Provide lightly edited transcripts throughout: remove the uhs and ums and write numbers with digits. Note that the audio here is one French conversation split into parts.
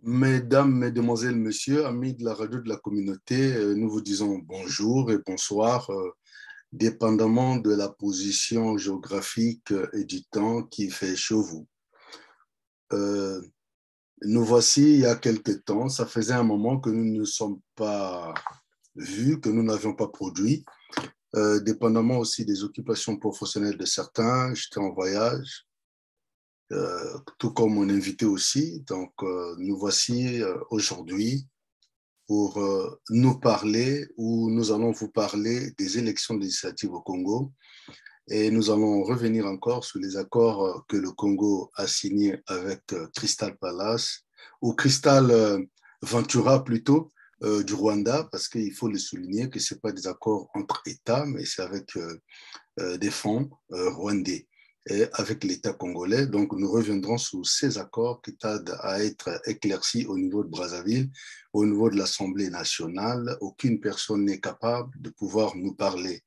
Mesdames, Mesdemoiselles, Messieurs, amis de la radio de la communauté, nous vous disons bonjour et bonsoir, dépendamment de la position géographique et du temps qui fait chez vous. Euh, Nous voici il y a quelques temps, ça faisait un moment que nous ne sommes pas vus, que nous n'avions pas produit, dépendamment aussi des occupations professionnelles de certains. J'étais en voyage, tout comme mon invité aussi. Donc, nous voici aujourd'hui pour nous parler, ou nous allons vous parler des élections législatives au Congo. Et nous allons revenir encore sur les accords que le Congo a signés avec Crystal Palace, ou Crystal Ventura plutôt, du Rwanda, parce qu'il faut le souligner que ce n'est pas des accords entre États, mais c'est avec des fonds rwandais et avec l'État congolais. Donc, nous reviendrons sur ces accords qui tardent à être éclaircis au niveau de Brazzaville, au niveau de l'Assemblée nationale. Aucune personne n'est capable de pouvoir nous parler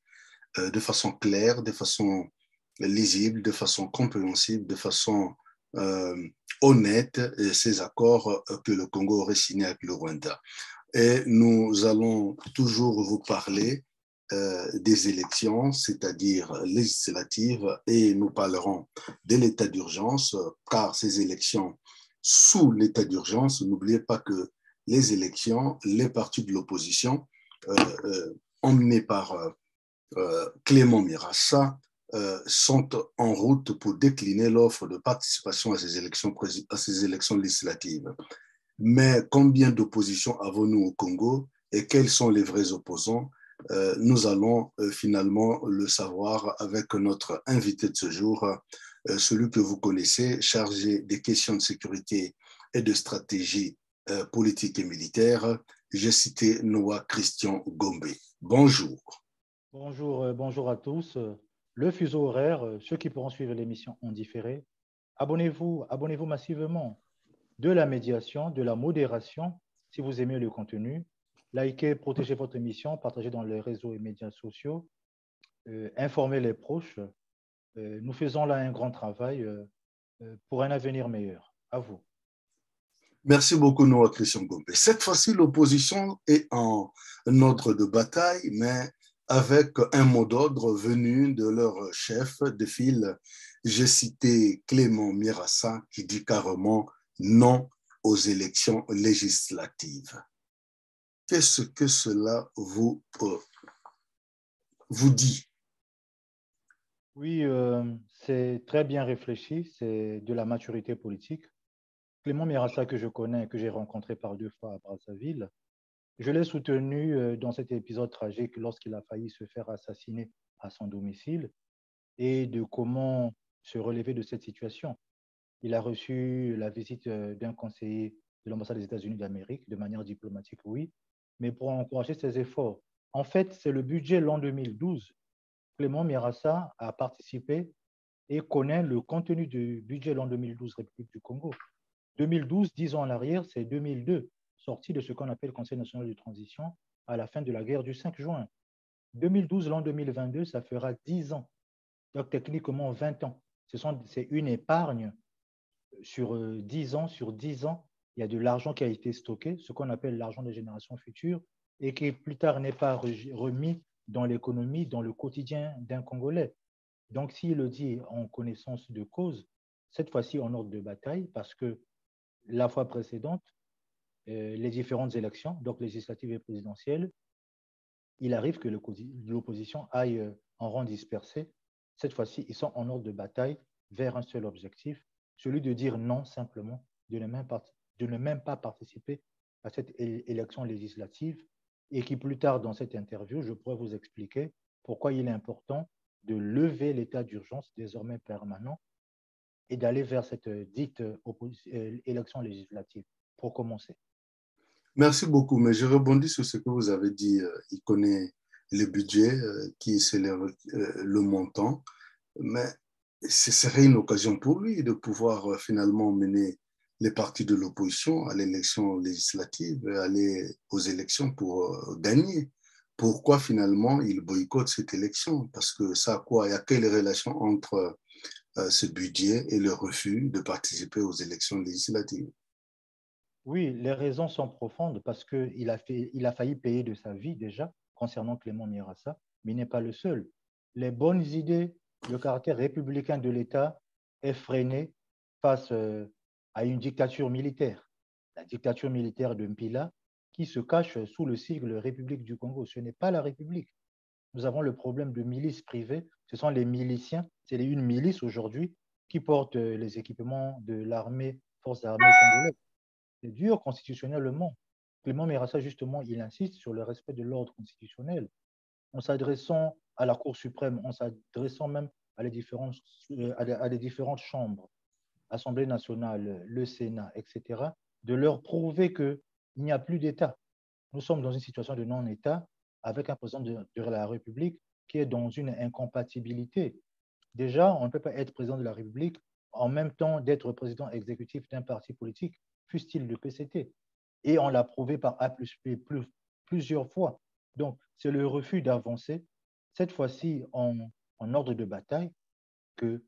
de façon claire, de façon lisible, de façon compréhensible, de façon euh, honnête, ces accords que le Congo aurait signés avec le Rwanda. Et nous allons toujours vous parler des élections, c'est-à-dire législatives, et nous parlerons de l'état d'urgence, car ces élections sous l'état d'urgence, n'oubliez pas que les élections, les partis de l'opposition, emmenés par Clément Mirassa, sont en route pour décliner l'offre de participation à ces élections législatives. Mais combien d'oppositions avons-nous au Congo et quels sont les vrais opposants? Nous allons finalement le savoir avec notre invité de ce jour, celui que vous connaissez, chargé des questions de sécurité et de stratégie politique et militaire. J'ai cité Noah Christian Gombe. Bonjour. Bonjour à tous. Le fuseau horaire, ceux qui pourront suivre l'émission en différé, abonnez-vous massivement. De la médiation, de la modération, si vous aimez le contenu. Likez, protégez votre émission, partagez dans les réseaux et médias sociaux, informez les proches. Nous faisons là un grand travail pour un avenir meilleur. À vous. Merci beaucoup, Noah Christian Gombe. Cette fois-ci, l'opposition est en ordre de bataille, mais avec un mot d'ordre venu de leur chef de file. J'ai cité Clément Mirassa qui dit carrément non aux élections législatives. Qu'est-ce que cela vous dit? Oui, c'est très bien réfléchi, c'est de la maturité politique. Clément Mirassa, que je connais, que j'ai rencontré par 2 fois à Brazzaville, je l'ai soutenu dans cet épisode tragique lorsqu'il a failli se faire assassiner à son domicile et de comment se relever de cette situation. Il a reçu la visite d'un conseiller de l'ambassade des États-Unis d'Amérique de manière diplomatique, oui, mais pour encourager ses efforts. En fait, c'est le budget l'an 2012. Clément Mirassa a participé et connaît le contenu du budget l'an 2012 République du Congo. 2012, 10 ans en arrière, c'est 2002, sorti de ce qu'on appelle le Conseil national de transition à la fin de la guerre du 5 juin. 2012, l'an 2022, ça fera 10 ans. Donc techniquement 20 ans. C'est une épargne sur 10 ans. Sur 10 ans, il y a de l'argent qui a été stocké, ce qu'on appelle l'argent des générations futures, et qui plus tard n'est pas remis dans l'économie, dans le quotidien d'un Congolais. Donc s'il le dit en connaissance de cause, cette fois-ci en ordre de bataille, parce que la fois précédente, les différentes élections, donc législatives et présidentielles, il arrive que l'opposition aille en rang dispersé. Cette fois-ci, ils sont en ordre de bataille vers un seul objectif, celui de dire non simplement, de ne même pas participer à cette élection législative et qui plus tard dans cette interview, je pourrais vous expliquer pourquoi il est important de lever l'état d'urgence désormais permanent et d'aller vers cette dite élection législative pour commencer. Merci beaucoup, mais je rebondis sur ce que vous avez dit. Il connaît le budget, qui c'est le montant, mais ce serait une occasion pour lui de pouvoir finalement mener les partis de l'opposition à l'élection législative, aller aux élections pour gagner. Pourquoi finalement il boycotte cette élection? Parce que ça a quoi? Il y a quelle relation entre ce budget et le refus de participer aux élections législatives? Oui, les raisons sont profondes parce qu'il a failli payer de sa vie déjà concernant Clément Mirassa, mais il n'est pas le seul. Les bonnes idées, le caractère républicain de l'État est freiné face à une dictature militaire. La dictature militaire de Mpila qui se cache sous le sigle République du Congo. Ce n'est pas la République. Nous avons le problème de milices privées. Ce sont les miliciens, c'est une milice aujourd'hui qui porte les équipements de l'armée, forces armées congolaises. C'est dur constitutionnellement. Clément Mirassa, justement, il insiste sur le respect de l'ordre constitutionnel en s'adressant à la Cour suprême, en s'adressant même à les différentes chambres, Assemblée nationale, le Sénat, etc., de leur prouver qu'il n'y a plus d'État. Nous sommes dans une situation de non-État avec un président de la République qui est dans une incompatibilité. Déjà, on ne peut pas être président de la République en même temps d'être président exécutif d'un parti politique, fût-il le PCT. Et on l'a prouvé par A plus P plusieurs fois. Donc, c'est le refus d'avancer, cette fois-ci en ordre de bataille, que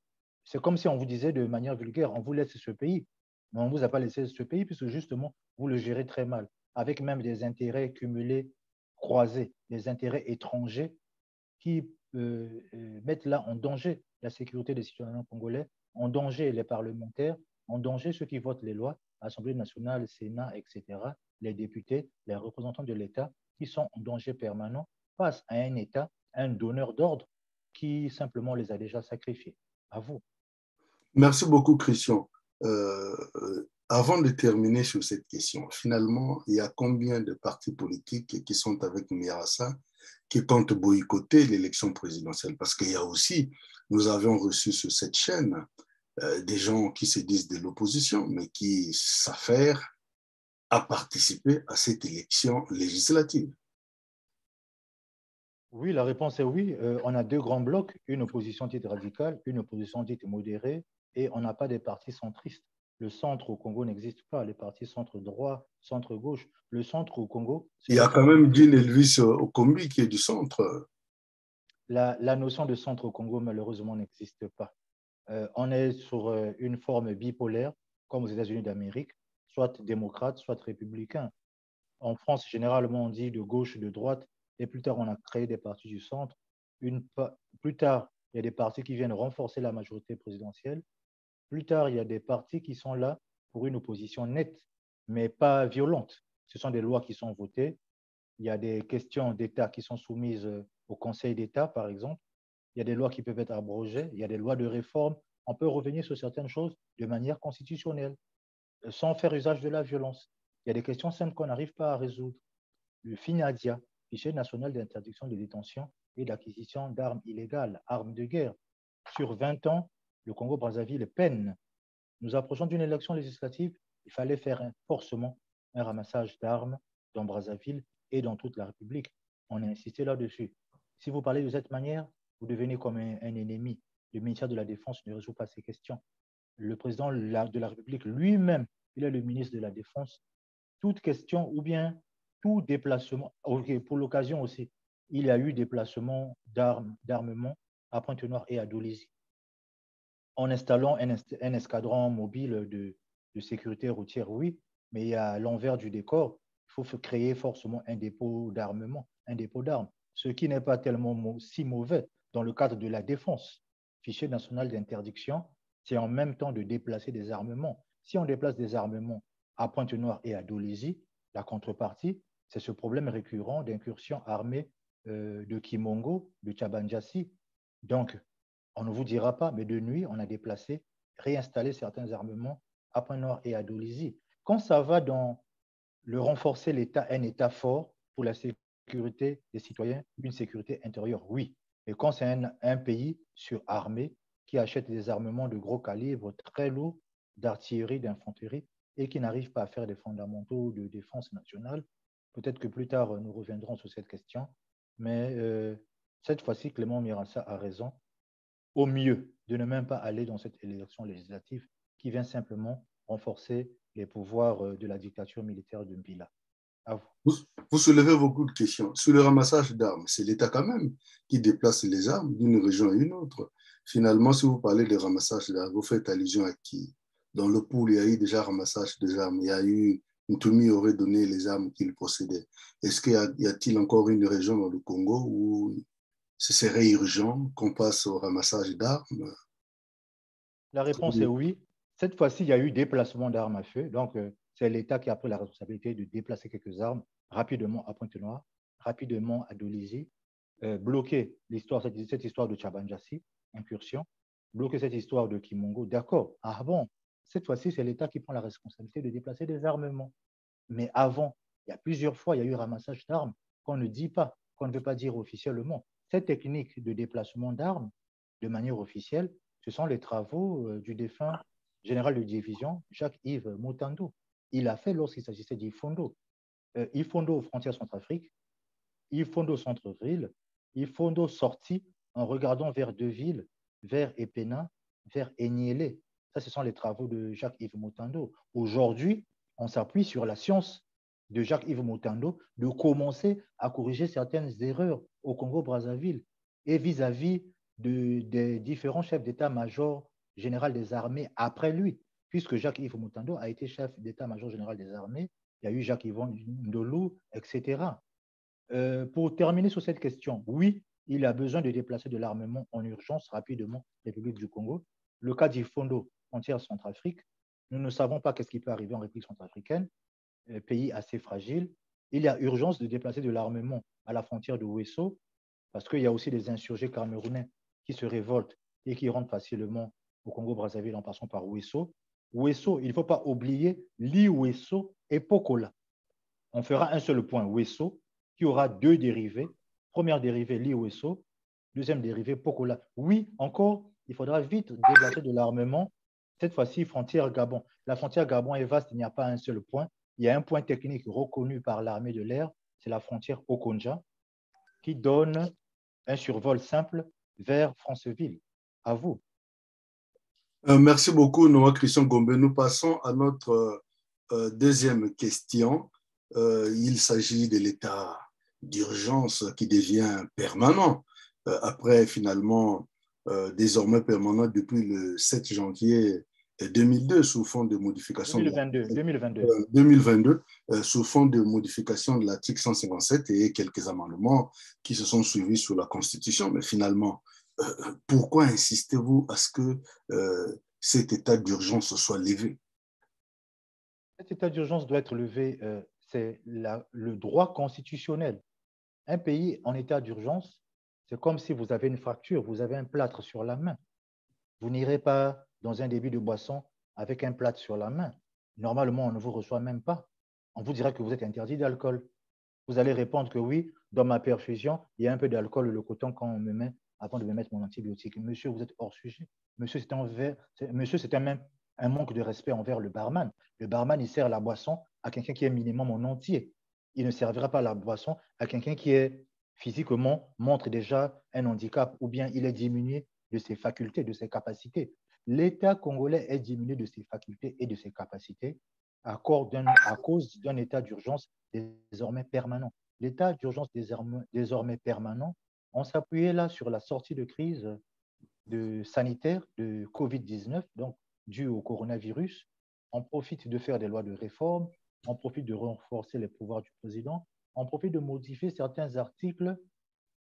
c'est comme si on vous disait de manière vulgaire, on vous laisse ce pays, mais on ne vous a pas laissé ce pays puisque justement, vous le gérez très mal, avec même des intérêts cumulés, croisés, des intérêts étrangers qui mettent là en danger la sécurité des citoyens congolais, en danger les parlementaires, en danger ceux qui votent les lois, Assemblée nationale, Sénat, etc., les députés, les représentants de l'État, qui sont en danger permanent face à un État, un donneur d'ordre qui simplement les a déjà sacrifiés. À vous. Merci beaucoup, Christian. Avant de terminer sur cette question, finalement, il y a combien de partis politiques qui sont avec Mirassa qui comptent boycotter l'élection présidentielle? Parce qu'il y a aussi, nous avions reçu sur cette chaîne des gens qui se disent de l'opposition, mais qui s'affairent à participer à cette élection législative. Oui, la réponse est oui. On a deux grands blocs, une opposition dite radicale, une opposition dite modérée, et on n'a pas des partis centristes. Le centre au Congo n'existe pas, les partis centre-droit, centre-gauche. Le centre au Congo, c'est Il y le a quand centre. même Dean Elvis Okombi qui est du centre. La notion de centre au Congo, malheureusement, n'existe pas. On est sur une forme bipolaire, comme aux États-Unis d'Amérique, soit démocrate, soit républicain. En France, généralement, on dit de gauche, de droite, et plus tard, on a créé des partis du centre. Plus tard, il y a des partis qui viennent renforcer la majorité présidentielle. Plus tard, il y a des partis qui sont là pour une opposition nette, mais pas violente. Ce sont des lois qui sont votées. Il y a des questions d'État qui sont soumises au Conseil d'État, par exemple. Il y a des lois qui peuvent être abrogées. Il y a des lois de réforme. On peut revenir sur certaines choses de manière constitutionnelle, sans faire usage de la violence. Il y a des questions simples qu'on n'arrive pas à résoudre. Le FINADIA, Fichier national d'interdiction de détention et d'acquisition d'armes illégales, armes de guerre. Sur 20 ans, le Congo-Brazzaville peine. Nous approchons d'une élection législative. Il fallait faire forcément un ramassage d'armes dans Brazzaville et dans toute la République. On a insisté là-dessus. Si vous parlez de cette manière, vous devenez comme un ennemi. Le ministère de la Défense ne résout pas ces questions. Le président de la République lui-même, il est le ministre de la Défense. Toute question ou bien tout déplacement, okay, pour l'occasion aussi, il y a eu déplacement d'armement à Pointe-Noire et à Dolisie en installant un escadron mobile de sécurité routière, oui, mais il y a l'envers du décor. Il faut créer forcément un dépôt d'armement, un dépôt d'armes, ce qui n'est pas tellement si mauvais dans le cadre de la défense. Fichier national d'interdiction, c'est en même temps de déplacer des armements. Si on déplace des armements à Pointe-Noire et à Dolisie, la contrepartie, c'est ce problème récurrent d'incursion armée de Kimongo, de Tchabandjassi. Donc, on ne vous dira pas, mais de nuit, on a déplacé, réinstallé certains armements à Pointe-Noire et à Dolisie. Quand ça va dans le renforcer l'État, un État fort pour la sécurité des citoyens, une sécurité intérieure, oui. Mais quand c'est un pays surarmé qui achète des armements de gros calibre, très lourds, d'artillerie, d'infanterie, et qui n'arrive pas à faire des fondamentaux de défense nationale, peut-être que plus tard, nous reviendrons sur cette question. Mais cette fois-ci, Clément Mirassa a raison au mieux de ne même pas aller dans cette élection législative qui vient simplement renforcer les pouvoirs de la dictature militaire de Mpila. À vous. Vous soulevez beaucoup de questions. Sur le ramassage d'armes, c'est l'État quand même qui déplace les armes d'une région à une autre. Finalement, si vous parlez de ramassage d'armes, vous faites allusion à qui? Dans le pool, il y a eu déjà ramassage des armes. Il y a eu Ntumi aurait donné les armes qu'il possédait. Est-ce qu'il y a-t-il encore une région dans le Congo où ce serait urgent qu'on passe au ramassage d'armes? La réponse est oui. Cette fois-ci, il y a eu déplacement d'armes à feu. Donc, c'est l'État qui a pris la responsabilité de déplacer quelques armes rapidement à Pointe-Noire, rapidement à Dolisie, bloquer cette histoire de Tchabandjassi, incursion, bloquer cette histoire de Kimongo. D'accord. Ah bon, cette fois-ci, c'est l'État qui prend la responsabilité de déplacer des armements. Mais avant, il y a plusieurs fois, il y a eu ramassage d'armes qu'on ne dit pas, qu'on ne veut pas dire officiellement. Cette technique de déplacement d'armes, de manière officielle, ce sont les travaux du défunt général de division, Jacques-Yves Motando. Il a fait lorsqu'il s'agissait d'Ifondo. Ifondo aux frontières Centrafrique, Ifondo centre-ville, Ifondo sorti en regardant vers Deville, vers Epena, vers Enyélé. Ça, ce sont les travaux de Jacques-Yves Motando. Aujourd'hui, on s'appuie sur la science de Jacques-Yves Motando de commencer à corriger certaines erreurs au Congo-Brazzaville et vis-à-vis des différents chefs d'état-major général des armées après lui, puisque Jacques-Yves Motando a été chef d'état-major général des armées, il y a eu Jacques-Yvon Ndolou, etc. Pour terminer sur cette question, oui, il a besoin de déplacer de l'armement en urgence rapidement République du Congo. Le cas d'Ifondo, frontière Centrafrique, nous ne savons pas qu'est-ce qui peut arriver en République centrafricaine, pays assez fragile. Il y a urgence de déplacer de l'armement à la frontière de Ouesso, parce qu'il y a aussi des insurgés camerounais qui se révoltent et qui rentrent facilement au Congo-Brazzaville en passant par Ouesso. Ouesso, il ne faut pas oublier Li-Ouesso et Pokola. On fera un seul point, Ouesso, qui aura deux dérivés. Première dérivée, Li-Ouesso. Deuxième dérivée, Pokola. Oui, encore, il faudra vite déplacer de l'armement. Cette fois-ci, frontière Gabon. La frontière Gabon est vaste, il n'y a pas un seul point. Il y a un point technique reconnu par l'armée de l'air, c'est la frontière Okonja, qui donne un survol simple vers Franceville. À vous. Merci beaucoup, Noah Christian Gombe. Nous passons à notre deuxième question. Il s'agit de l'état d'urgence qui devient permanent après finalement désormais permanent depuis le 7 janvier 2002 sous fond de modification de 2022 sous fond de modification de l'article 157 et quelques amendements qui se sont suivis sur la Constitution. Mais finalement, pourquoi insistez-vous à ce que cet état d'urgence soit levé? Cet état d'urgence doit être levé, c'est le droit constitutionnel. Un pays en état d'urgence, c'est comme si vous avez une fracture, vous avez un plâtre sur la main. Vous n'irez pas dans un débit de boisson avec un plâtre sur la main. Normalement, on ne vous reçoit même pas. On vous dira que vous êtes interdit d'alcool. Vous allez répondre que oui, dans ma perfusion, il y a un peu d'alcool le coton quand on me met, avant de me mettre mon antibiotique. Monsieur, vous êtes hors sujet. Monsieur, c'est un manque de respect envers le barman. Le barman, il sert la boisson à quelqu'un qui est minimum en entier. Il ne servira pas la boisson à quelqu'un qui est physiquement, montre déjà un handicap ou bien il est diminué de ses facultés, de ses capacités. L'État congolais est diminué de ses facultés et de ses capacités à cause d'un état d'urgence désormais permanent. L'état d'urgence désormais permanent, on s'appuyait là sur la sortie de crise sanitaire de Covid-19, donc due au coronavirus. On profite de faire des lois de réforme, on profite de renforcer les pouvoirs du président, on profite de modifier certains articles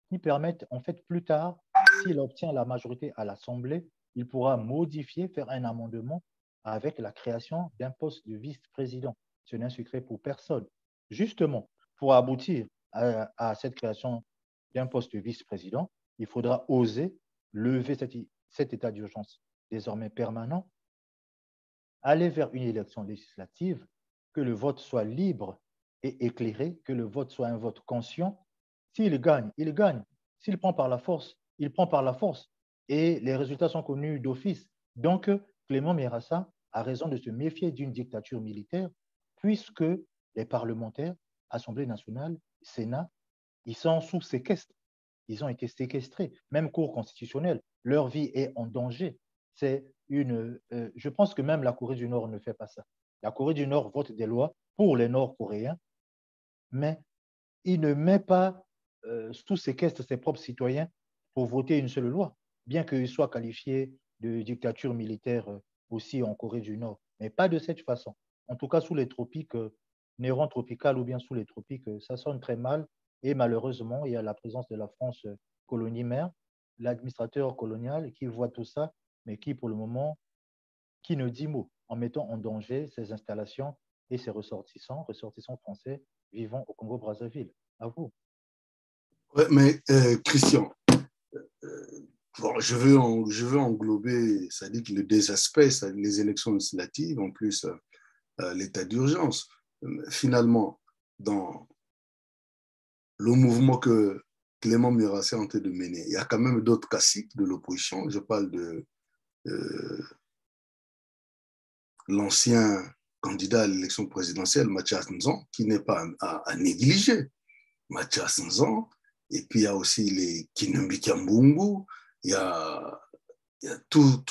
qui permettent, en fait, plus tard, s'il obtient la majorité à l'Assemblée, il pourra modifier, faire un amendement avec la création d'un poste de vice-président. Ce n'est un secret pour personne. Justement, pour aboutir à cette création d'un poste de vice-président, il faudra oser lever cet état d'urgence désormais permanent, aller vers une élection législative, que le vote soit libre et éclairé, que le vote soit un vote conscient. S'il gagne, il gagne. S'il prend par la force, il prend par la force. Et les résultats sont connus d'office. Donc, Clément Mirassa a raison de se méfier d'une dictature militaire, puisque les parlementaires, Assemblée nationale, Sénat, ils sont sous séquestre. Ils ont été séquestrés. Même Cour constitutionnelle, leur vie est en danger. Je pense que même la Corée du Nord ne fait pas ça. La Corée du Nord vote des lois pour les Nord-Coréens, mais il ne met pas sous séquestre ses propres citoyens pour voter une seule loi, bien qu'il soit qualifié de dictature militaire aussi en Corée du Nord, mais pas de cette façon. En tout cas, sous les tropiques, Néron tropical ou bien sous les tropiques, ça sonne très mal. Et malheureusement, il y a la présence de la France colonie mère, l'administrateur colonial qui voit tout ça, mais qui, pour le moment, qui ne dit mot, en mettant en danger ses installations et ses ressortissants français vivant au Congo-Brazzaville. À vous. Ouais, mais Christian, bon, je veux englober, ça dit que les deux aspects, ça, les élections législatives, en plus l'état d'urgence. Finalement, dans le mouvement que Clément Mirassé est en train de mener, il y a quand même d'autres caciques de l'opposition. Je parle de l'ancien candidat à l'élection présidentielle, Mathias Nzan, qui n'est pas à négliger. Mathias Nzan, et puis il y a aussi les Kinumbi Kiambungu, il y a tout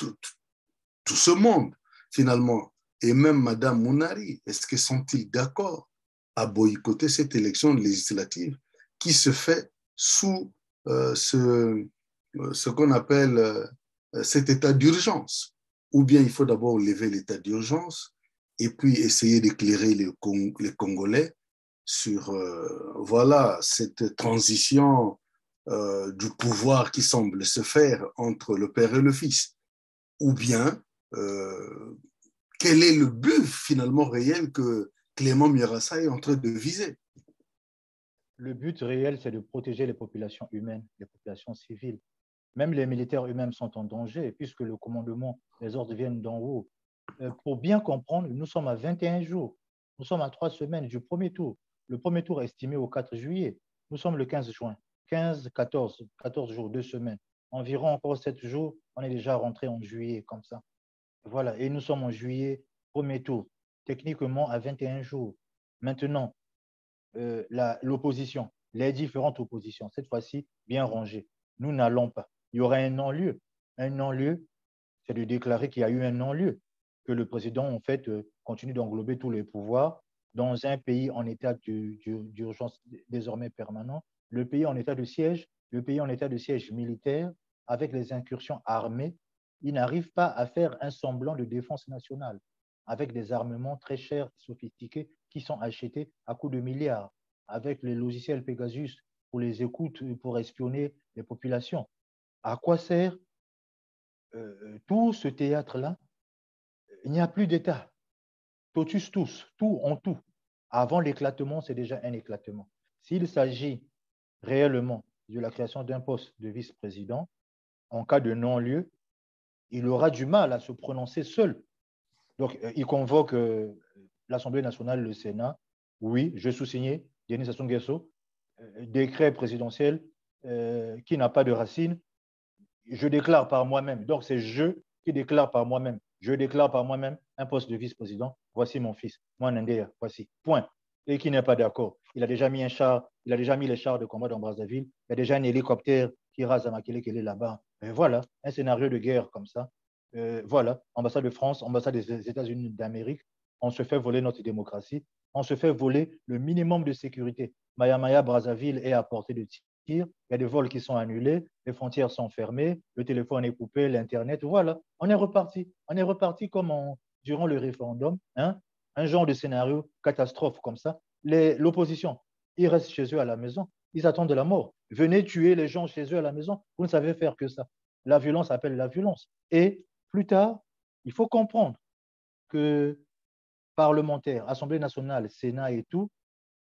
ce monde, finalement. Et même Madame Mounari, est-ce qu'ils sont-ils d'accord à boycotter cette élection législative qui se fait sous ce qu'on appelle cet état d'urgence? Ou bien il faut d'abord lever l'état d'urgence et puis essayer d'éclairer les Congolais sur voilà, cette transition du pouvoir qui semble se faire entre le père et le fils. Ou bien, quel est le but finalement réel que Clément Mirassa est en train de viser? Le but réel, c'est de protéger les populations humaines, les populations civiles. Même les militaires eux-mêmes sont en danger, puisque le commandement, les ordres viennent d'en haut. Pour bien comprendre, nous sommes à 21 jours. Nous sommes à 3 semaines du premier tour. Le premier tour est estimé au 4 juillet. Nous sommes le 15 juin. 15, 14 jours, 2 semaines. Environ encore 7 jours, on est déjà rentré en juillet, comme ça. Voilà, et nous sommes en juillet, premier tour. Techniquement, à 21 jours. Maintenant, l'opposition, les différentes oppositions, cette fois-ci bien rangées. Nous n'allons pas. Il y aura un non-lieu. Un non-lieu, c'est de déclarer qu'il y a eu un non-lieu, que le président, en fait, continue d'englober tous les pouvoirs dans un pays en état d'urgence désormais permanent, le pays en état de siège, le pays en état de siège militaire, avec les incursions armées. Il n'arrive pas à faire un semblant de défense nationale avec des armements très chers, sophistiqués, qui sont achetés à coups de milliards, avec les logiciels Pegasus pour les écoutes, pour espionner les populations. À quoi sert tout ce théâtre-là? Il n'y a plus d'État. Totus tous, tout en tout. Avant l'éclatement, c'est déjà un éclatement. S'il s'agit réellement de la création d'un poste de vice-président, en cas de non-lieu, il aura du mal à se prononcer seul. Donc, il convoque l'Assemblée nationale, le Sénat. Oui, je sous-signé, Denis Sassou Nguesso, décret présidentiel qui n'a pas de racines. Je déclare par moi-même. Donc, c'est je qui déclare par moi-même. Je déclare par moi-même un poste de vice-président. Voici mon fils. Moi, Nandéa, voici. Point. Et qui n'est pas d'accord. Il a déjà mis un char, il a déjà mis les chars de combat dans Brazzaville. Il y a déjà un hélicoptère qui rase à Makele qui est là-bas. Et voilà, un scénario de guerre comme ça. Voilà, ambassade de France, ambassade des États-Unis d'Amérique. On se fait voler notre démocratie. On se fait voler le minimum de sécurité. Maya Maya, Brazzaville est à portée de tir. Il y a des vols qui sont annulés, les frontières sont fermées, le téléphone est coupé, l'Internet, voilà, on est reparti. On est reparti comme durant le référendum, hein, un genre de scénario catastrophe comme ça. L'opposition, ils restent chez eux à la maison, ils attendent de la mort. Venez tuer les gens chez eux à la maison, vous ne savez faire que ça. La violence appelle la violence. Et plus tard, il faut comprendre que parlementaires, Assemblée nationale, Sénat et tout,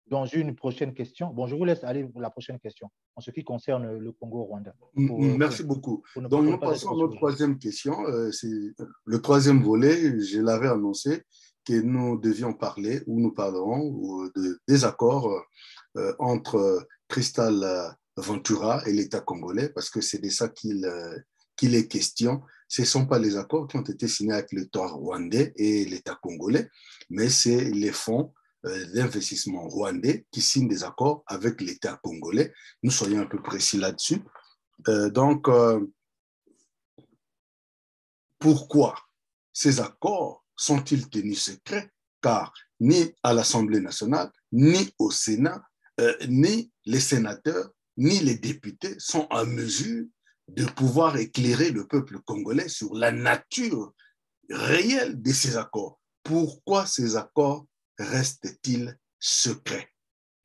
dans une prochaine question. Bon, je vous laisse aller pour la prochaine question en ce qui concerne le Congo-Rwanda. Merci beaucoup. Donc, Pour ne nous pas être passons à trop notre sur troisième question. C'est le troisième volet. Je l'avais annoncé que nous devions parler ou nous parlerons de désaccords entre Cristal Ventura et l'État congolais parce que c'est de ça qu'il est question. Ce ne sont pas les accords qui ont été signés avec l'État rwandais et l'État congolais, mais c'est les fonds d'investissement rwandais qui signent des accords avec l'État congolais. Nous soyons un peu précis là-dessus. Donc, pourquoi ces accords sont-ils tenus secrets? Car ni à l'Assemblée nationale, ni au Sénat, ni les sénateurs, ni les députés sont en mesure de pouvoir éclairer le peuple congolais sur la nature réelle de ces accords. Pourquoi ces accords restent-ils secrets?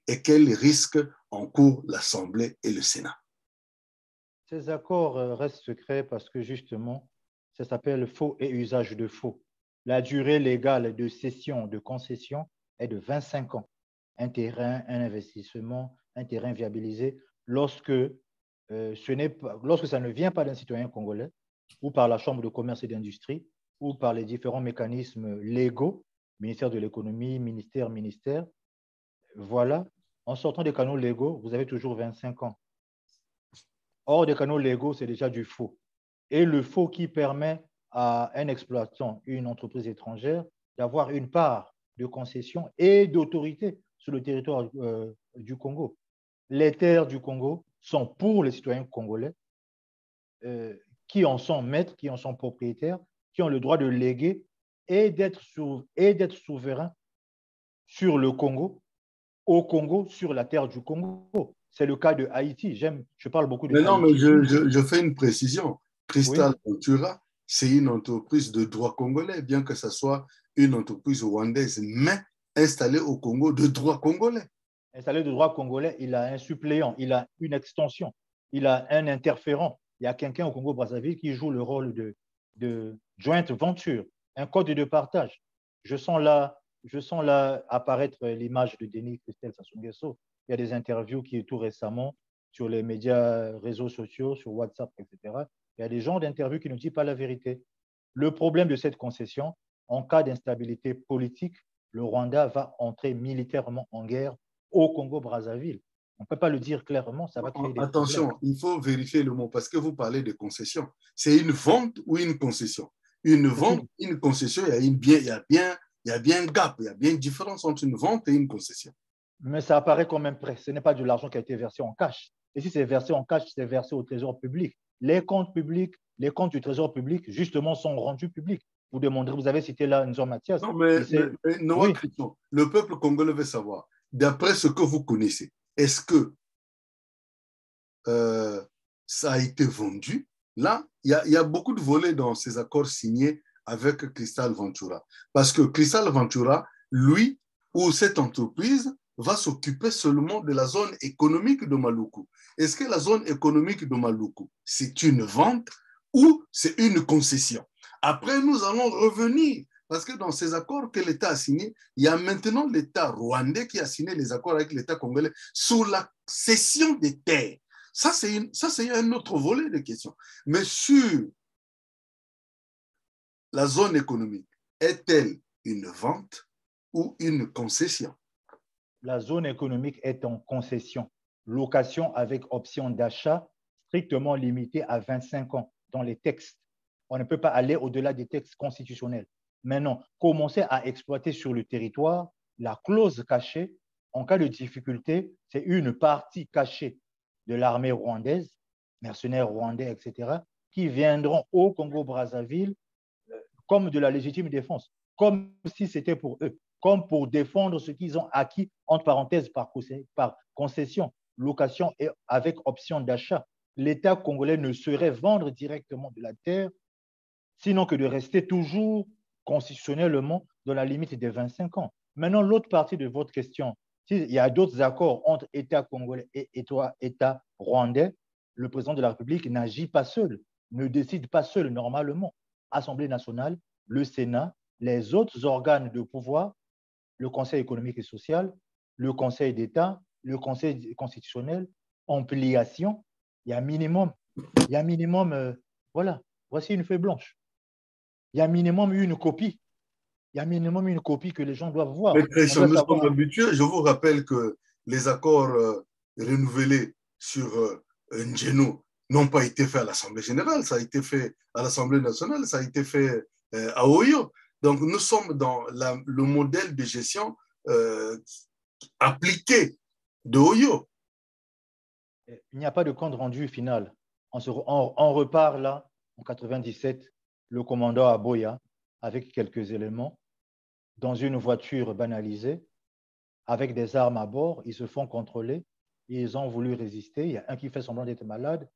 Et quels risques encourent l'Assemblée et le Sénat? Ces accords restent secrets parce que justement, ça s'appelle faux et usage de faux. La durée légale de cession, de concession est de 25 ans. Un terrain, un investissement, un terrain viabilisé, lorsque, lorsque ça ne vient pas d'un citoyen congolais ou par la Chambre de commerce et d'industrie ou par les différents mécanismes légaux, ministère de l'économie, ministère, voilà, en sortant des canaux légaux, vous avez toujours 25 ans. Hors des canaux légaux, c'est déjà du faux. Et le faux qui permet à un exploitant, une entreprise étrangère, d'avoir une part de concession et d'autorité sur le territoire du Congo. Les terres du Congo sont pour les citoyens congolais qui en sont maîtres, qui en sont propriétaires, qui ont le droit de léguer et d'être souverains sur le Congo, au Congo, sur la terre du Congo. C'est le cas de Haïti. Je parle beaucoup de Mais non, mais Haïti. je fais une précision. Oui, Cristal Ventura, c'est une entreprise de droit congolais, bien que ce soit une entreprise rwandaise, mais installée au Congo de droit congolais. installé de droit congolais, il a un suppléant, il a une extension, il a un interférent. Il y a quelqu'un au Congo-Brazzaville qui joue le rôle de joint venture, un code de partage. Je sens là apparaître l'image de Denis Christel Sassou Nguesso. Il y a des interviews qui, tout récemment, sur les médias, réseaux sociaux, sur WhatsApp, etc. Il y a des gens d'interviews qui ne disent pas la vérité. Le problème de cette concession, en cas d'instabilité politique, le Rwanda va entrer militairement en guerre au Congo-Brazzaville. On ne peut pas le dire clairement, ça va créer des problèmes. Attention, il faut vérifier le mot parce que vous parlez de concession. C'est une vente ou une concession? Une vente, une concession, il y a bien un gap, il y a bien une différence entre une vente et une concession. Mais ça apparaît comme un prêt. Ce n'est pas de l'argent qui a été versé en cash. Et si c'est versé en cash, c'est versé au trésor public. Les comptes publics, les comptes du trésor public, justement, sont rendus publics. Vous demanderez, vous avez cité là Nzor Mathias. Non, mais Oui. le peuple congolais veut savoir, d'après ce que vous connaissez, est-ce que ça a été vendu? Là, il y a beaucoup de volets dans ces accords signés avec Cristal Ventura. Parce que Cristal Ventura, lui, ou cette entreprise, va s'occuper seulement de la zone économique de Maluku. Est-ce que la zone économique de Maluku, c'est une vente ou c'est une concession? Après, nous allons revenir, parce que dans ces accords que l'État a signés, il y a maintenant l'État rwandais qui a signé les accords avec l'État congolais sur la cession des terres. Ça, c'est un autre volet de questions. Mais sur la zone économique, est-elle une vente ou une concession? La zone économique est en concession. Location avec option d'achat strictement limitée à 25 ans dans les textes. On ne peut pas aller au-delà des textes constitutionnels. Maintenant, commencer à exploiter sur le territoire la clause cachée, en cas de difficulté, c'est une partie cachée de l'armée rwandaise, mercenaires rwandais, etc., qui viendront au Congo-Brazzaville comme de la légitime défense, comme si c'était pour eux, comme pour défendre ce qu'ils ont acquis, entre parenthèses, par concession, location et avec option d'achat. L'État congolais ne saurait vendre directement de la terre, sinon que de rester toujours constitutionnellement dans la limite des 25 ans. Maintenant, l'autre partie de votre question, s'il y a d'autres accords entre État congolais et État rwandais, le président de la République n'agit pas seul, ne décide pas seul normalement. Assemblée nationale, le Sénat, les autres organes de pouvoir, le Conseil économique et social, le Conseil d'État, le Conseil constitutionnel, ampliation, il y a minimum, voilà, voici une feuille blanche. Il y a minimum une copie. Il y a minimum une copie que les gens doivent voir. Mais On Christian, doit nous sommes savoir. habitués. Je vous rappelle que les accords renouvelés sur Ngeno n'ont pas été faits à l'Assemblée générale, ça a été fait à l'Assemblée nationale, ça a été fait à Oyo. Donc nous sommes dans le modèle de gestion appliqué de Oyo. Il n'y a pas de compte rendu final. On repart là, en 97, le commandant Aboya, avec quelques éléments, dans une voiture banalisée, avec des armes à bord, ils se font contrôler, ils ont voulu résister. Il y a un qui fait semblant d'être malade,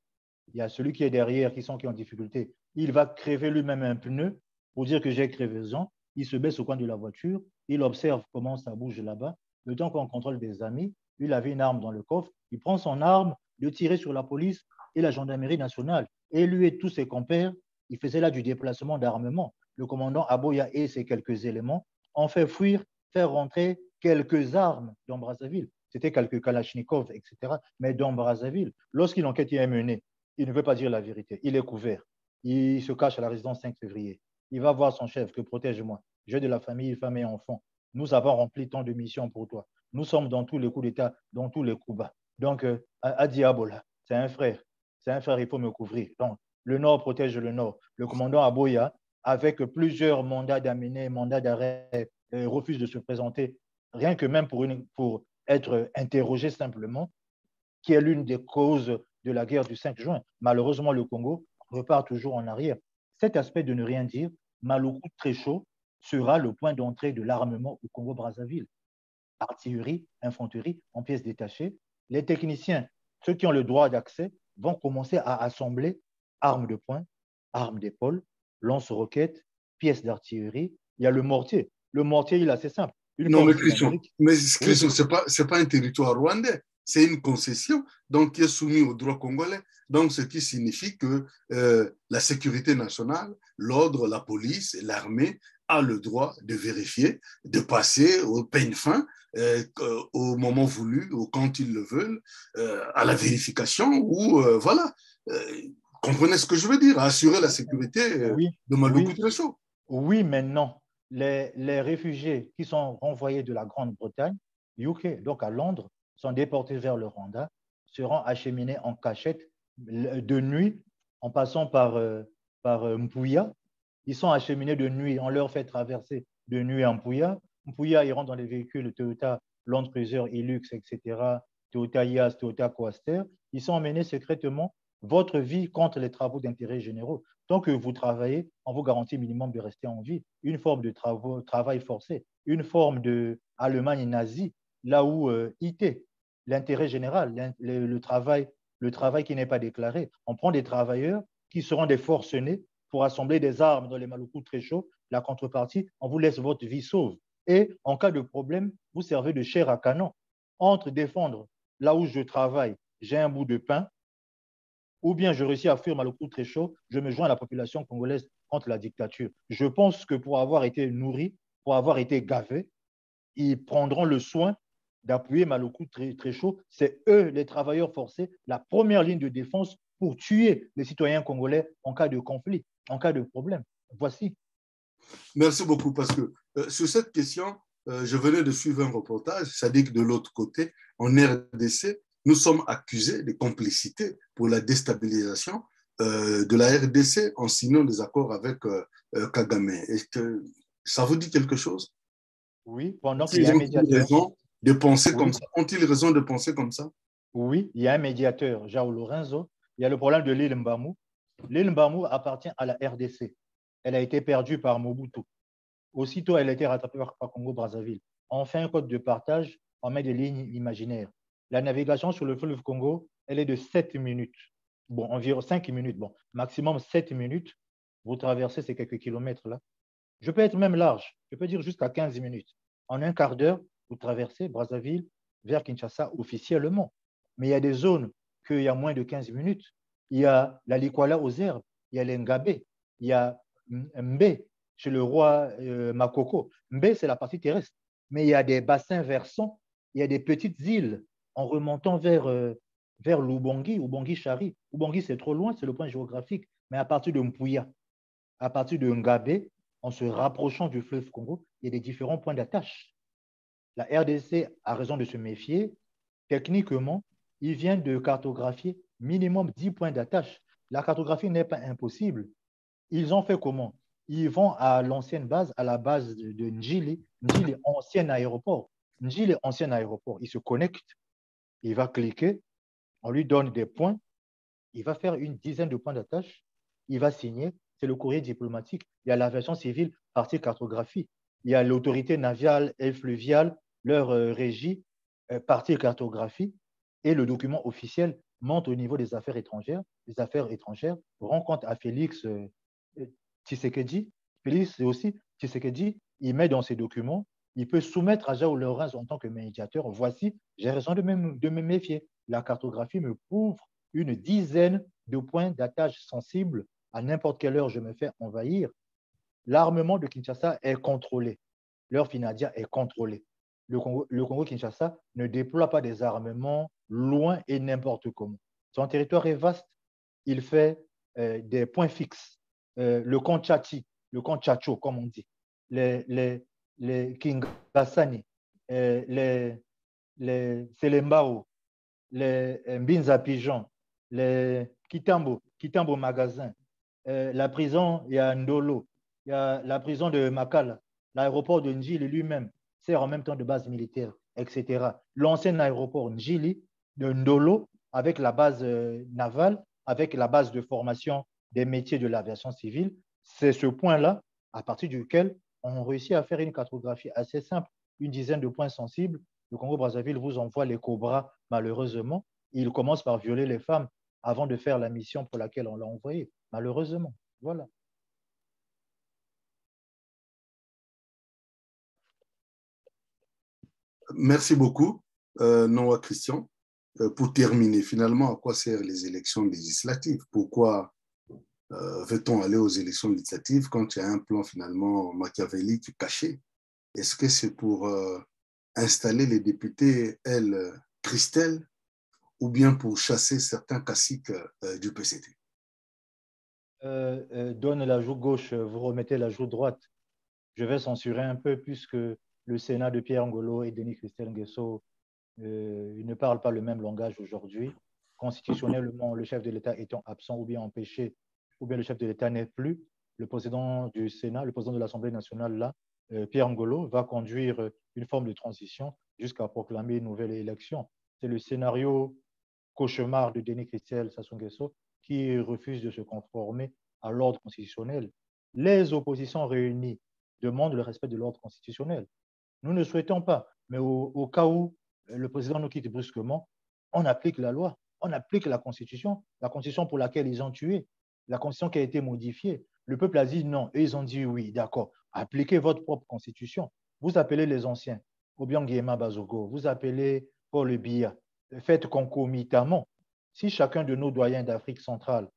il y a celui qui est derrière qui est en difficulté. Il va crever lui-même un pneu pour dire que j'ai crevaison. il se baisse au coin de la voiture, il observe comment ça bouge là-bas. Le temps qu'on contrôle des amis, il avait une arme dans le coffre, il prend son arme de tirer sur la police et la gendarmerie nationale. Et lui et tous ses compères, il faisait là du déplacement d'armement. Le commandant Aboya et ses quelques éléments ont fait fuir, faire rentrer quelques armes dans Brazzaville. C'était quelques Kalachnikov, etc. Mais dans Brazzaville, lorsqu'une enquête y est menée, il ne veut pas dire la vérité. Il est couvert. Il se cache à la résidence 5 février. Il va voir son chef, que protège-moi. J'ai de la famille, femme et enfants. Nous avons rempli tant de missions pour toi. Nous sommes dans tous les coups d'État, dans tous les coups bas. Donc, à Diabola, c'est un frère. C'est un frère, il faut me couvrir. Donc, le Nord protège le Nord. Le commandant Aboya, avec plusieurs mandats d'amener, mandats d'arrêt, refuse de se présenter, rien que même pour être interrogé simplement, qui est l'une des causes de la guerre du 5 juin. Malheureusement, le Congo repart toujours en arrière. Cet aspect de ne rien dire, Maluku très chaud, sera le point d'entrée de l'armement au Congo-Brazzaville. Artillerie, infanterie, en pièces détachées. Les techniciens, ceux qui ont le droit d'accès, vont commencer à assembler armes de poing, armes d'épaule, lance-roquettes, pièces d'artillerie. Il y a le mortier. Le mortier, il est assez simple. Une Non, forme mais Christian, cylindrique. Oui, c'est pas un territoire rwandais, c'est une concession donc, qui est soumise au droit congolais. Donc, ce qui signifie que la sécurité nationale, l'ordre, la police et l'armée a le droit de vérifier, de passer au peigne fin au moment voulu, ou quand ils le veulent, à la vérification ou voilà. Comprenez ce que je veux dire, assurer la sécurité oui, de oui, Maloukou Trécho. oui, mais non. Les réfugiés qui sont renvoyés de la Grande-Bretagne, UK, donc à Londres, sont déportés vers le Rwanda, seront acheminés en cachette de nuit en passant par Mpuya. Ils sont acheminés de nuit, on leur fait traverser de nuit à Mpuya. Mpuya, ils rentrent dans les véhicules Toyota Land Cruiser, Hilux, etc., Toyota Yaris, Toyota Coaster. Ils sont emmenés secrètement votre vie contre les travaux d'intérêt généraux. Tant que vous travaillez, on vous garantit minimum de rester en vie. Une forme de travail forcé, une forme d'Allemagne nazie, là où IT, l'intérêt général, le travail qui n'est pas déclaré. On prend des travailleurs qui seront des forcenés pour assembler des armes dans les Maluku très chauds. La contrepartie, on vous laisse votre vie sauve. Et en cas de problème, vous servez de chair à canon. Entre défendre là où je travaille, j'ai un bout de pain, ou bien je réussis à fuir Maluku très chaud, je me joins à la population congolaise contre la dictature. Je pense que pour avoir été nourri, pour avoir été gavé, ils prendront le soin d'appuyer Maluku très chaud. C'est eux, les travailleurs forcés, la première ligne de défense pour tuer les citoyens congolais en cas de conflit, en cas de problème. Voici. Merci beaucoup parce que sur cette question, je venais de suivre un reportage, c'est-à-dire que de l'autre côté, en RDC, nous sommes accusés de complicité pour la déstabilisation de la RDC en signant des accords avec Kagame. Est-ce que ça vous dit quelque chose? Oui, pendant qu'il y a Ils un ont médiateur. raison de penser comme Oui, ça. Ont-ils raison de penser comme ça? oui, il y a un médiateur, Jao Lorenzo. Il y a le problème de l'île Mbamou. L'île Mbamou appartient à la RDC. Elle a été perdue par Mobutu. Aussitôt, elle a été rattrapée par Congo-Brazzaville. On fait un code de partage, on met des lignes imaginaires. La navigation sur le fleuve Congo, elle est de 7 minutes. Bon, environ 5 minutes, bon, maximum 7 minutes. Vous traversez ces quelques kilomètres-là. Je peux être même large, je peux dire jusqu'à 15 minutes. En un quart d'heure, vous traversez Brazzaville vers Kinshasa officiellement. Mais il y a des zones qu'il y a moins de 15 minutes. Il y a la Likwala aux herbes, il y a l'Engabé, il y a Mbé, chez le roi Makoko. Mbé, c'est la partie terrestre. Mais il y a des bassins versants, il y a des petites îles en remontant vers l'Ubongi, Ubongi-Chari. Ubongi, c'est trop loin, c'est le point géographique. Mais à partir de Mpuya, à partir de Ngabé, en se rapprochant du fleuve Congo, il y a des différents points d'attache. La RDC a raison de se méfier. Techniquement, ils viennent de cartographier minimum 10 points d'attache. La cartographie n'est pas impossible. Ils ont fait comment? Ils vont à l'ancienne base, à la base de Njili, Njili, ancien aéroport. Njili, ancien aéroport. Il se connecte, il va cliquer, on lui donne des points, il va faire une dizaine de points d'attache, il va signer, c'est le courrier diplomatique. Il y a l'aviation civile, partie cartographie. Il y a l'autorité navale et fluviale, leur régie, partie cartographie. Et le document officiel monte au niveau des affaires étrangères. Les affaires étrangères rend compte à Félix Tshisekedi. Félix, c'est aussi Tshisekedi, il met dans ses documents, il peut soumettre à João Lourenço en tant que médiateur. Voici, j'ai raison de me méfier. La cartographie me couvre une dizaine de points d'attache sensibles. À n'importe quelle heure, je me fais envahir. L'armement de Kinshasa est contrôlé. Leur finadia est contrôlé. Le Congo-Kinshasa ne déploie pas des armements loin et n'importe comment. Son territoire est vaste. Il fait des points fixes. Le camp Tchachi, le camp Tchacho, comme on dit, les Kingasani, les Selembao, les Mbinza Pigeon, les Kitambo Magasin, la prison, il y a Ndolo, il y a la prison de Makala, l'aéroport de Njili lui-même sert en même temps de base militaire, etc. L'ancien aéroport Njili de Ndolo, avec la base navale, avec la base de formation des métiers de l'aviation civile, c'est ce point-là, à partir duquel on réussit à faire une cartographie assez simple, une dizaine de points sensibles. Le Congo-Brazzaville vous envoie les cobras, malheureusement. Il commence par violer les femmes avant de faire la mission pour laquelle on l'a envoyé, malheureusement. Voilà. Merci beaucoup, Noah Christian. Pour terminer, finalement, à quoi servent les élections législatives? Pourquoi veut-on aller aux élections législatives quand il y a un plan finalement machiavélique caché? Est-ce que c'est pour installer les députés, elles, Christelle, ou bien pour chasser certains caciques du PCT? Donne la joue gauche, vous remettez la joue droite. Je vais censurer un peu puisque le Sénat de Pierre Ngolo et Denis Christelle Nguesso ne parlent pas le même langage aujourd'hui. Constitutionnellement, le chef de l'État étant absent ou bien empêché, ou bien le chef de l'État n'est plus, le président du Sénat, le président de l'Assemblée nationale, là, Pierre Ngolo, va conduire une forme de transition jusqu'à proclamer une nouvelle élection. C'est le scénario cauchemar de Denis Christelle Sassou Nguesso qui refuse de se conformer à l'ordre constitutionnel. Les oppositions réunies demandent le respect de l'ordre constitutionnel. Nous ne souhaitons pas, mais au cas où le président nous quitte brusquement, on applique la loi, on applique la constitution pour laquelle ils ont tué, la constitution qui a été modifiée. Le peuple a dit non, et ils ont dit oui, d'accord, appliquez votre propre constitution. Vous appelez les anciens, Obiang Bazogo, vous appelez Paul Biya, faites concomitamment. Si chacun de nos doyens d'Afrique centrale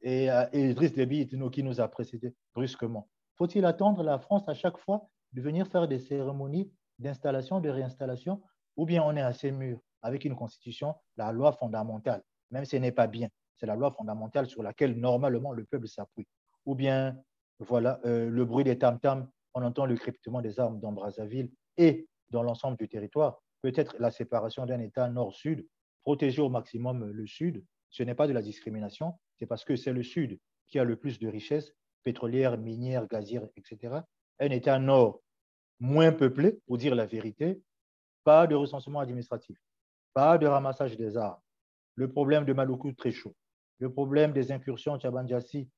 et Idriss Déby Itno qui nous a précédés brusquement, faut-il attendre la France à chaque fois de venir faire des cérémonies d'installation, de réinstallation, ou bien on est assez mûr avec une constitution, la loi fondamentale, même si ce n'est pas bien, c'est la loi fondamentale sur laquelle normalement le peuple s'appuie. Ou bien, voilà, le bruit des tam-tams, on entend le crépitement des armes dans Brazzaville et dans l'ensemble du territoire. Peut-être la séparation d'un État nord-sud, protéger au maximum le sud, ce n'est pas de la discrimination, c'est parce que c'est le sud qui a le plus de richesses pétrolières, minières, gazières, etc. Un État nord moins peuplé, pour dire la vérité, pas de recensement administratif, pas de ramassage des armes, le problème de Maluku très chaud, le problème des incursions Tchabandjassi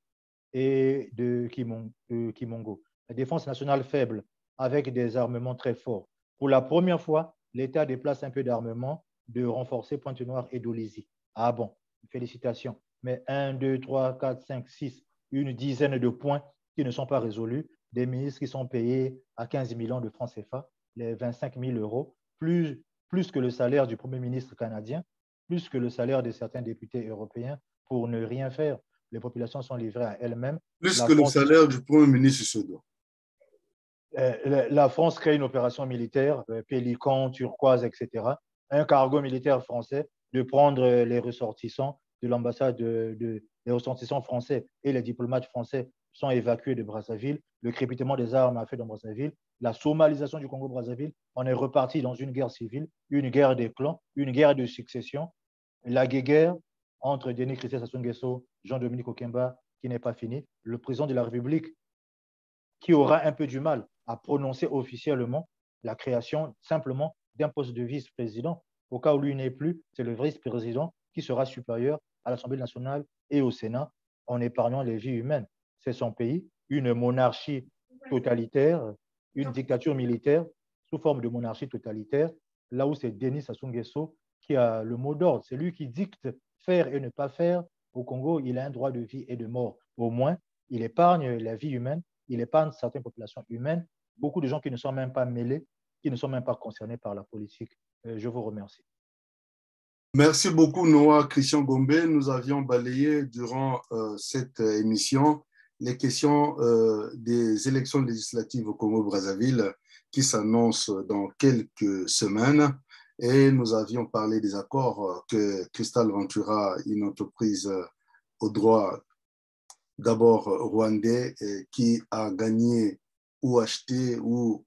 et de Kimongo, la défense nationale faible avec des armements très forts. Pour la première fois, l'État déplace un peu d'armement de renforcer Pointe-Noire et Dolisie. Ah bon, félicitations. Mais 1, 2, 3, 4, 5, 6, une dizaine de points qui ne sont pas résolus, des ministres qui sont payés à 15 millions de francs CFA, les 25 000 euros, plus que le salaire du Premier ministre canadien, plus que le salaire de certains députés européens pour ne rien faire. Les populations sont livrées à elles-mêmes. Plus La que le France, salaire du Premier ministre suédois. La France crée une opération militaire, Pélican, Turquoise, etc. Un cargo militaire français de prendre les ressortissants de l'ambassade, les ressortissants français et les diplomates français sont évacués de Brazzaville. Le crépitement des armes a fait dans Brazzaville. La somalisation du Congo-Brazzaville, on est reparti dans une guerre civile, une guerre des clans, une guerre de succession. La guerre entre Denis Christian Sassou Nguesso, Jean-Dominique Okemba, qui n'est pas finie. Le président de la République qui aura un peu du mal à prononcer officiellement la création simplement d'un poste de vice-président. Au cas où lui n'est plus, c'est le vice-président qui sera supérieur à l'Assemblée nationale et au Sénat en épargnant les vies humaines. C'est son pays, une monarchie totalitaire, une dictature militaire sous forme de monarchie totalitaire, là où c'est Denis Sassou Nguesso qui a le mot d'ordre. C'est lui qui dicte faire et ne pas faire. Au Congo, il a un droit de vie et de mort. Au moins, il épargne la vie humaine il épargne certaines populations humaines, beaucoup de gens qui ne sont même pas mêlés, qui ne sont même pas concernés par la politique. Je vous remercie. Merci beaucoup, Noah Christian Gombe. Nous avions balayé durant cette émission les questions des élections législatives au Congo-Brazzaville qui s'annoncent dans quelques semaines. Et nous avions parlé des accords que Cristal Ventura, une entreprise au droit d'abord rwandais, qui a gagné ou acheté ou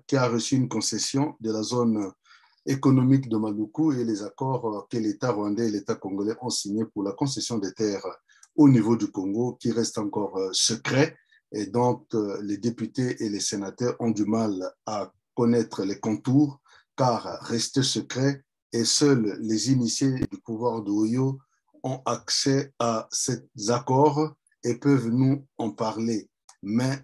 qui a reçu une concession de la zone économique de Maluku et les accords que l'État rwandais et l'État congolais ont signés pour la concession des terres au niveau du Congo qui reste encore secret. Et donc, les députés et les sénateurs ont du mal à connaître les contours car restent secrets et seuls les initiés du pouvoir de Oyo ont accès à ces accords et peuvent nous en parler. Mais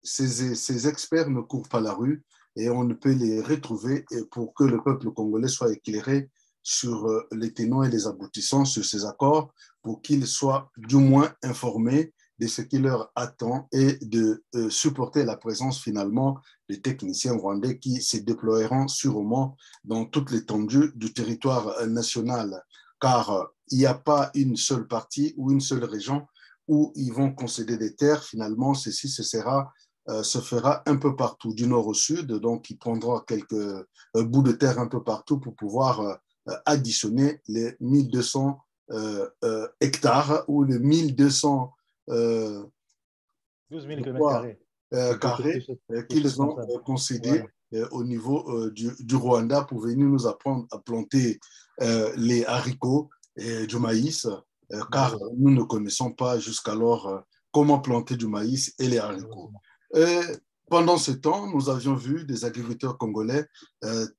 ces experts ne courent pas la rue et on ne peut les retrouver pour que le peuple congolais soit éclairé sur les tenants et les aboutissants sur ces accords pour qu'ils soient du moins informés de ce qui leur attend et de supporter la présence finalement des techniciens rwandais qui se déploieront sûrement dans toute l'étendue du territoire national. Car il n'y a pas une seule partie ou une seule région où ils vont concéder des terres. Finalement, ceci se fera un peu partout, du nord au sud. Donc, il prendra quelques bouts de terre un peu partout pour pouvoir additionner les 1200 hectares ou les 1200 12 000 km² carrés qu'ils ont concédés au niveau du Rwanda pour venir nous apprendre à planter les haricots et du maïs, car nous ne connaissons pas jusqu'alors comment planter du maïs et les haricots. Et pendant ce temps, nous avions vu des agriculteurs congolais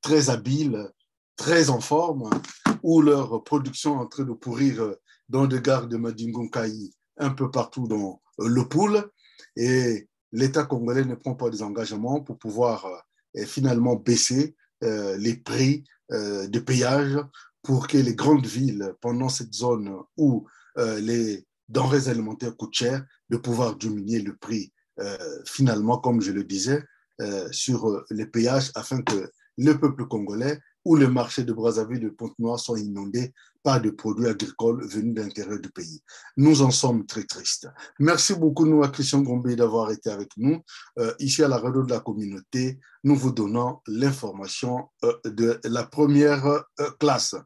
très habiles, très en forme, où leur production est en train de pourrir dans des gares de Madingonkaï, un peu partout dans le pool. Et l'État congolais ne prend pas des engagements pour pouvoir finalement baisser les prix de péage pour que les grandes villes, pendant cette zone où les denrées alimentaires coûtent cher, de pouvoir diminuer le prix finalement, comme je le disais, sur les péages afin que le peuple congolais ou le marché de Brazzaville et de Pointe-Noire soient inondés par des produits agricoles venus de l'intérieur du pays. Nous en sommes très tristes. Merci beaucoup, nous, à Christian Gombe, d'avoir été avec nous. Ici, à la radio de la communauté, nous vous donnons l'information de la première classe.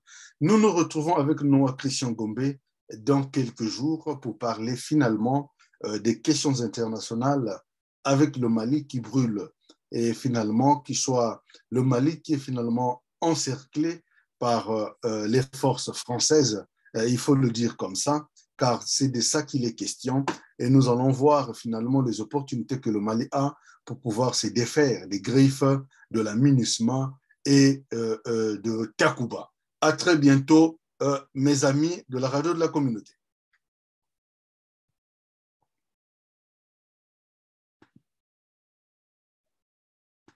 Nous nous retrouvons avec nous, à Christian Gombe, dans quelques jours pour parler finalement des questions internationales avec le Mali qui brûle et finalement qui soit le Mali qui est finalement encerclé par les forces françaises, il faut le dire comme ça, car c'est de ça qu'il est question et nous allons voir finalement les opportunités que le Mali a pour pouvoir se défaire des griffes de la MINUSMA et de Takuba. À très bientôt, mes amis de la radio de la communauté.